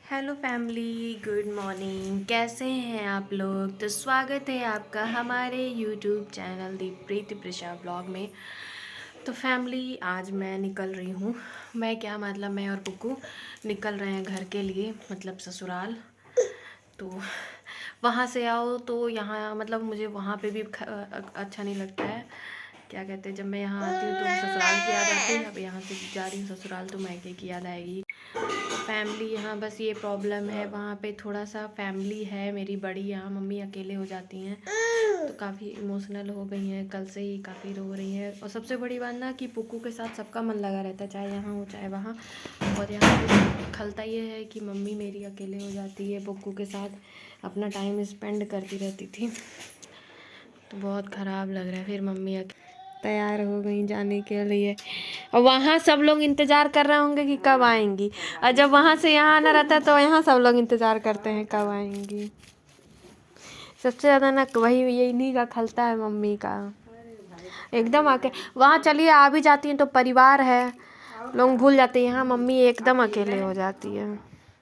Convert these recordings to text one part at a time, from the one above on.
Hello family, good morning. कैसे हैं आप लोग? तो स्वागत है आपका हमारे यूट्यूब चैनल दी प्रीति प्रिशा ब्लॉग में। तो फैमिली, आज मैं निकल रही हूँ। मैं क्या मतलब, मैं और बुक्कू निकल रहे हैं घर के लिए, मतलब ससुराल। तो वहाँ से आओ तो यहाँ मतलब मुझे वहाँ पे भी अच्छा नहीं लगता है। क्या कहते हैं, जब मैं यहाँ आती हूँ तो ससुराल की याद आती है। अब यहाँ से जा रही हूँ ससुराल तो मायके की याद आएगी। तो फैमिली यहाँ बस ये प्रॉब्लम है, वहाँ पे थोड़ा सा फैमिली है मेरी बड़ी, यहाँ मम्मी अकेले हो जाती हैं तो काफ़ी इमोशनल हो गई हैं। कल से ही काफ़ी रो रही हैं। और सबसे बड़ी बात ना कि पुक्कू के साथ सबका मन लगा रहता है, चाहे यहाँ हो चाहे वहाँ। और यहाँ पे खलता ये है कि मम्मी मेरी अकेले हो जाती है, पुक्कू के साथ अपना टाइम स्पेंड करती रहती थी। तो बहुत ख़राब लग रहा है। फिर मम्मी तैयार हो गई जाने के लिए, और वहाँ सब लोग इंतज़ार कर रहे होंगे कि कब आएंगी। और जब वहाँ से यहाँ आना रहता है तो यहाँ सब लोग इंतज़ार करते हैं कब आएंगी। सबसे ज़्यादा ना वही ये इन्हीं का खलता है, मम्मी का। एकदम आके वहाँ चलिए आ भी जाती हैं तो परिवार है, लोग भूल जाते हैं। यहाँ मम्मी एकदम अकेले हो जाती है।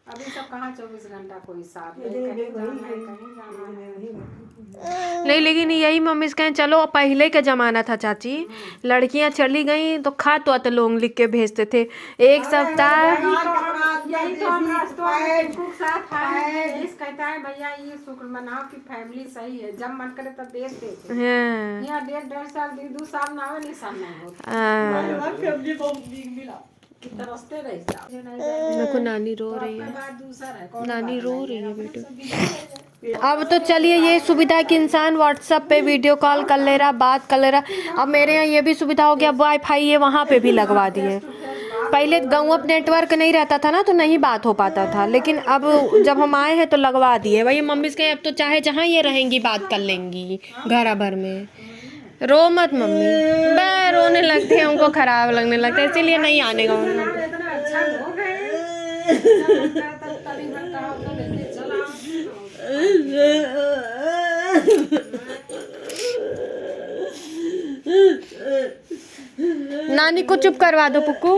अभी सब कहाँ 24 घंटा कोई साथ है, कहीं जाना है कहीं जाना है। नहीं, लेकिन यही मम्मी से कहें चलो, पहले का जमाना था चाची, लड़कियां चली गई तो खत वत लोग लिख के भेजते थे। एक सप्ताह यही तो हम के साथ है। इस कहता है भैया ये शुक्र मनाओ कि फैमिली सही है, जब मन करे तब भेजते थे। यहाँ 1.5 साल 2 साल ना हो, नहीं साल नहीं होता। देखो नानी रो रही है, नानी रो रही है बेटे। अब तो चलिए ये सुविधा है कि इंसान व्हाट्सएप पे वीडियो कॉल कर ले रहा, बात कर ले रहा। अब मेरे यहाँ ये भी सुविधा हो गया, वाईफाई ये वहाँ पे भी लगवा दिए। पहले गाँव अब नेटवर्क नहीं रहता था ना, तो नहीं बात हो पाता था, लेकिन अब जब हम आए हैं तो लगवा दिए। वही मम्मी से कहे अब तो चाहे जहाँ ये रहेंगी बात कर लेंगी घर भर में। रो मत मम्मी, बे रोने लगती है, उनको खराब लगने लगता है, इसीलिए नहीं आने का नानी को चुप करवा दो पुक्कू।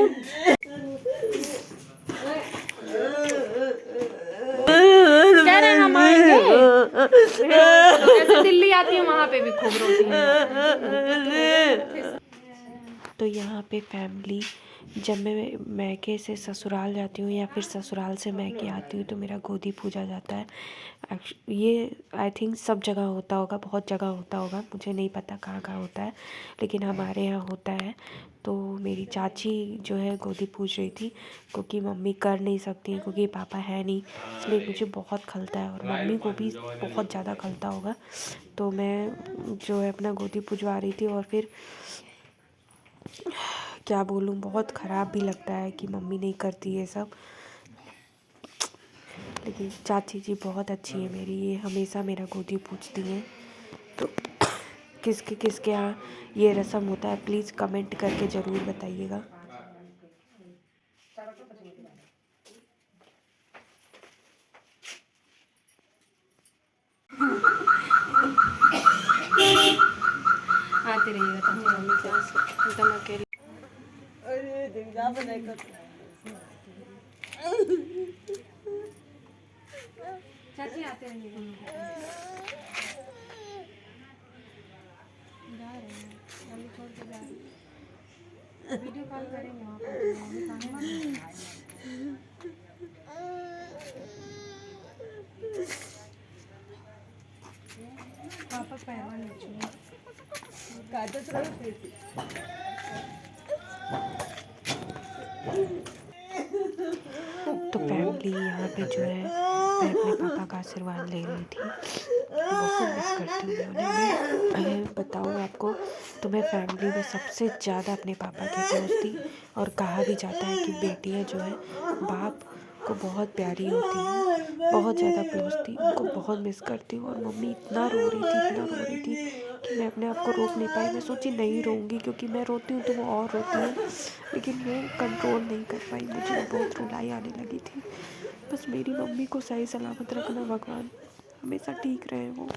कह रहे हम आएंगे, जैसे दिल्ली आती है वहाँ पे भी खूब रोती है। तो यहाँ पे फैमिली, जब मैं मैके से ससुराल जाती हूँ या फिर ससुराल से मैके आती हूँ तो मेरा गोदी पूजा जाता है। ये आई थिंक सब जगह होता होगा, बहुत जगह होता होगा, मुझे नहीं पता कहाँ कहाँ होता है, लेकिन हमारे यहाँ होता है। तो मेरी चाची जो है गोदी पूज रही थी, क्योंकि मम्मी कर नहीं सकती क्योंकि पापा है नहीं, इसलिए मुझे बहुत खलता है और मम्मी को भी बहुत ज़्यादा खलता होगा। तो मैं जो है अपना गोदी पुजवा रही थी, और फिर क्या बोलूँ, बहुत ख़राब भी लगता है कि मम्मी नहीं करती ये सब। लेकिन चाची जी बहुत अच्छी है मेरी, ये हमेशा मेरा गोदी पूछती हैं। तो किसके किसके यहाँ ये रस्म होता है प्लीज़ कमेंट करके ज़रूर बताइएगा। आते रहिएगा चाची मम्मी के पास, एकदम अकेले। चाची आते रहिएगा, जा रहे हैं, मम्मी छोड़ के जा रही है। वीडियो कॉल करेंगे वहाँ पर। पापा पैरवा नहीं छुए। तो फैमिली यहाँ पे जो है मैं अपने पापा का आशीर्वाद ले रही थी। बहुत मिस करती हूँ उन्हें। मैं बताऊँ आपको, तो मैं फैमिली में सबसे ज़्यादा अपने पापा की क्लोज थी, और कहा भी जाता है कि बेटियाँ जो है बाप को बहुत प्यारी होती हैं, बहुत ज़्यादा क्लोज थी, उनको बहुत मिस करती हूँ। और मम्मी इतना रो रही थी, इतना रो रही थी कि मैं अपने आप को रोक नहीं पाई। मैं सोची नहीं रोऊंगी, क्योंकि मैं रोती हूँ तो वो और रोती है, लेकिन वो कंट्रोल नहीं कर पाई, मुझे बहुत रुलाई आने लगी थी। बस मेरी मम्मी को सही सलामत रखना भगवान, हमेशा ठीक रहे वो।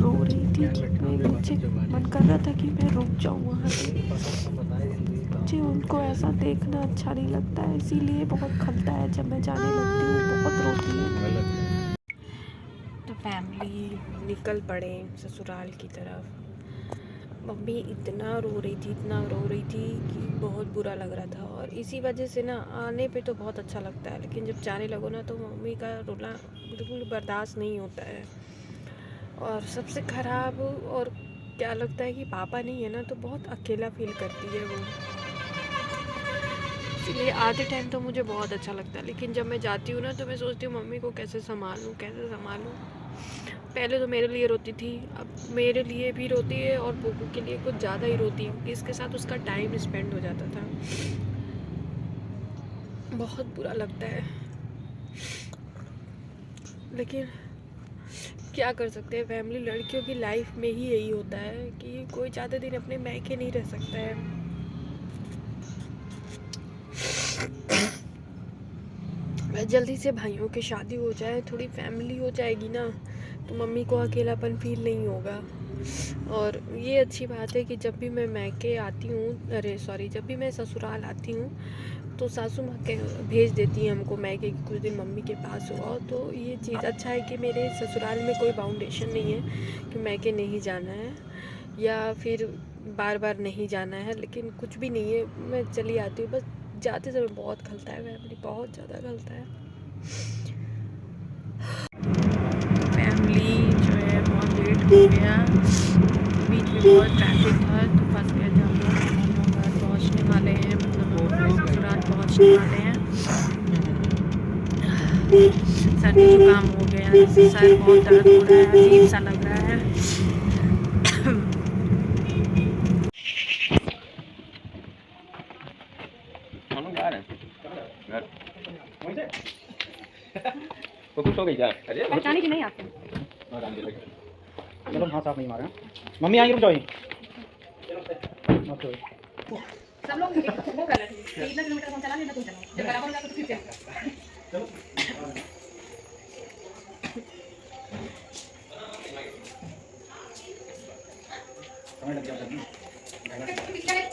रो रही थी कि मुझे मन कर रहा था कि मैं रुक जाऊँ वहाँ पे। मुझे उनको ऐसा देखना अच्छा नहीं लगता है, इसीलिए बहुत खलता है जब मैं जाने लगती हूँ, बहुत रोती है। तो फैमिली निकल पड़े ससुराल की तरफ। मम्मी इतना रो रही थी कि बहुत बुरा लग रहा था। और इसी वजह से ना आने पे तो बहुत अच्छा लगता है, लेकिन जब जाने लगो ना तो मम्मी का रोना बिल्कुल बर्दाश्त नहीं होता है। और सबसे ख़राब और क्या लगता है कि पापा नहीं है ना, तो बहुत अकेला फील करती है वो। इसलिए आधे टाइम तो मुझे बहुत अच्छा लगता है, लेकिन जब मैं जाती हूँ ना तो मैं सोचती हूँ मम्मी को कैसे संभालूँ। पहले तो मेरे लिए रोती थी, अब मेरे लिए भी रोती है और पोपू के लिए कुछ ज़्यादा ही रोती है, क्योंकि इसके साथ उसका टाइम स्पेंड हो जाता था। बहुत बुरा लगता है, लेकिन क्या कर सकते हैं। फैमिली लड़कियों की लाइफ में ही यही होता है कि कोई ज़्यादा दिन अपने मैके नहीं रह सकता है। जल्दी से भाइयों की शादी हो जाए, थोड़ी फैमिली हो जाएगी ना, तो मम्मी को अकेलापन फील नहीं होगा। और ये अच्छी बात है कि जब भी मैं मैके आती हूँ, जब भी मैं ससुराल आती हूँ तो सासू माँ के भेज देती हैं हमको मैके कि कुछ दिन मम्मी के पास हो। तो ये चीज़ अच्छा है कि मेरे ससुराल में कोई बाउंडेशन नहीं है कि मैके नहीं जाना है या फिर बार बार नहीं जाना है, लेकिन कुछ भी नहीं है, मैं चली आती हूँ। बस जाते समय बहुत खलता है, फैमिली बहुत ज़्यादा खलता है। फैमिली जो है बहुत लेट हो गया, बीच में बहुत ट्रैफिक था तो फंस गए थे हम लोग। घर पहुँचने वाले हैं, मतलब हम लोग ससुराल पहुँचने वाले हैं। सर्दी जुकाम हो गया, सर बहुत दर्द हो रहा है, अजीब सा लग रहा है। पहचाने की नहीं आपको? चलो हाथ साफ नहीं मारे। मम्मी आई, रुक जाओ। सब लोग वो कर रहे थे, इतना किलोमीटर हम चला लेना, तुम चलाओ, जब बराबर हो जाए तो फिर चलो।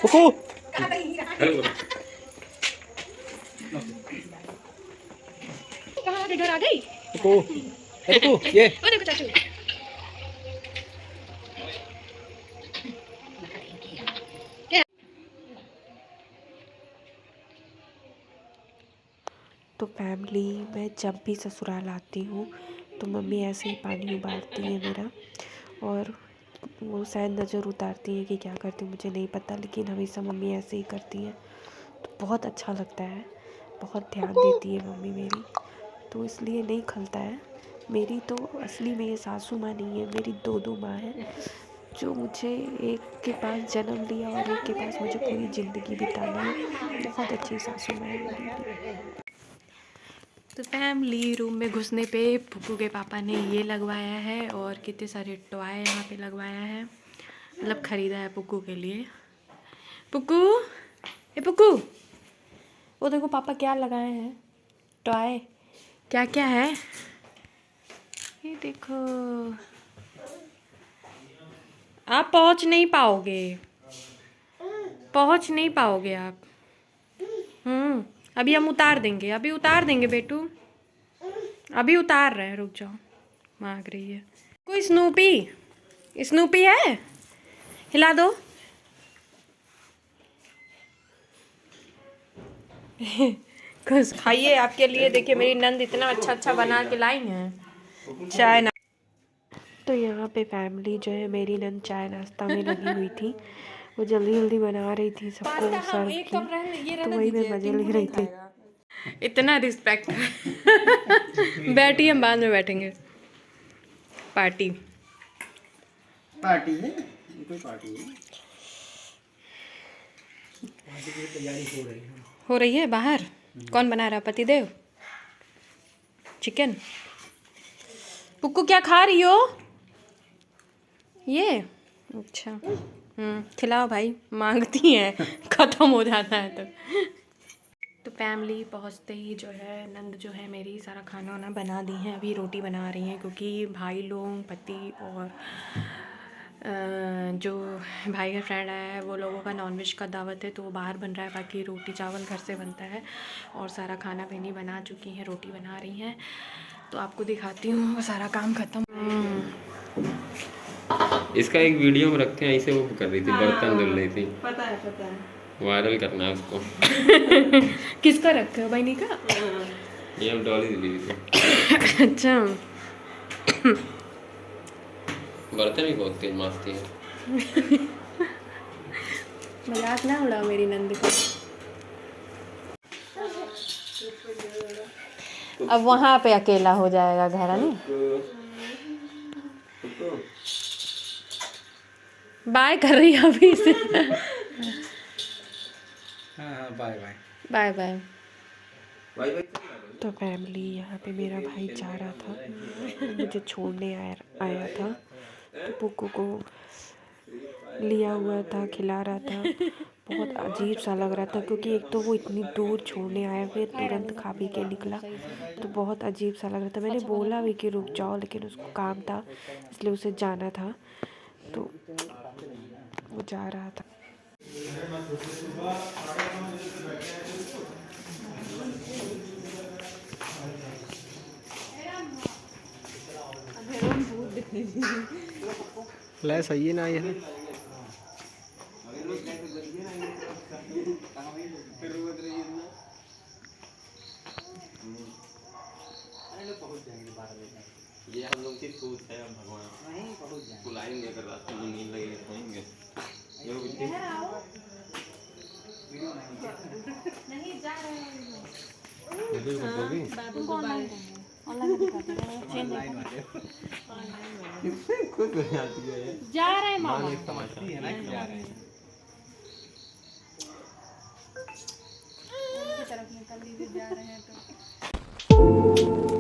कुकू कहाँ आगे घर आ गई? कुकू कुकू ये ओ देखो चाचू। तो फैमिली मैं जब भी ससुराल आती हूँ तो मम्मी ऐसे ही पानी उबालती है मेरा, और वो शायद नज़र उतारती है कि क्या करती हूँ मुझे नहीं पता, लेकिन हमेशा मम्मी ऐसे ही करती है। तो बहुत अच्छा लगता है, बहुत ध्यान देती है मम्मी मेरी, तो इसलिए नहीं खलता है। मेरी तो असली में सासू माँ नहीं है, मेरी दो माँ है, जो मुझे एक के पास जन्म लिया और एक के पास मुझे पूरी ज़िंदगी बितानी है। बहुत अच्छी सासू माँ है मेरी। तो फैमिली रूम में घुसने पे पुप्पू के पापा ने ये लगवाया है और कितने सारे टॉय यहाँ पे लगवाया है, मतलब ख़रीदा है पुक्कू के लिए। पुक्कू, ए पुक्कू, वो देखो पापा क्या लगाए हैं टॉय, क्या क्या है ये देखो। आप पहुँच नहीं पाओगे आप। अभी हम उतार देंगे बेटू, अभी उतार रहे हैं, रुक जाओ। मांग रही है कोई स्नूपी है, हिला दो। कुछ खाइए, आपके लिए देखिए मेरी नंद इतना अच्छा बना के लाई हैं चाय ना। तो यहाँ पे फैमिली जो है मेरी नंद चाय नाश्ता में लगी हुई थी, वो जल्दी बना रही थी सबको सर्व की, तो वही मैं मज़े ले रही थी। इतना रिस्पेक्ट बैठिए, हम बाद में बैठेंगे। पार्टी है, कोई पार्टी है। तैयारी हो रही है बाहर। कौन बना रहा, पतिदेव? चिकन। पुक्कू क्या खा रही हो ये? अच्छा खिलाओ भाई, मांगती हैं खत्म हो जाता है तो फैमिली पहुंचते ही जो है नंद जो है मेरी सारा खाना वाना बना दी हैं। अभी रोटी बना रही हैं क्योंकि भाई लोग पति और जो भाई का फ्रेंड आया है वो लोगों का नॉनवेज का दावत है तो वो बाहर बन रहा है। बाकी रोटी चावल घर से बनता है और सारा खाना पीनी बना चुकी हैं, रोटी बना रही हैं। तो आपको दिखाती हूँ वो सारा काम ख़त्म। इसका एक वीडियो में रखते हैं, ऐसे वो कर रही थी, बर्तन धुल रही थी। पता है वायरल करना है उसको। किसका रखे हो बहनी का? ये हम डॉली दी थी। अच्छा बर्तन ही बहुत तेज मारती है। मजाक ना उड़ाओ मेरी नंद को। अब वहाँ पे अकेला हो जाएगा घर, है नहीं? बाय कर रही है अभी से। हाँ बाय बाय बाय बाय। भाई भाई तो फैमिली यहाँ पे मेरा भाई जा रहा था, मुझे छोड़ने आया था। तो पुक्कू को लिया हुआ था, खिला रहा था। बहुत अजीब सा लग रहा था क्योंकि एक तो वो इतनी दूर छोड़ने आया फिर तुरंत खा पी के निकला, तो बहुत अजीब सा लग रहा था। मैंने बोला भी कि रुक जाओ, लेकिन उसको काम था इसलिए उसे जाना था, तो वो जा रहा था। ले सही है ना ये ये हम लोग की सोच है, भगवान बुलाएंगे अगर रात में नींद लगे सोएंगे। नहीं जा रहे हैं जा रहे हैं मामा। तरफ निकल दीजिए, जा रहे हैं तो।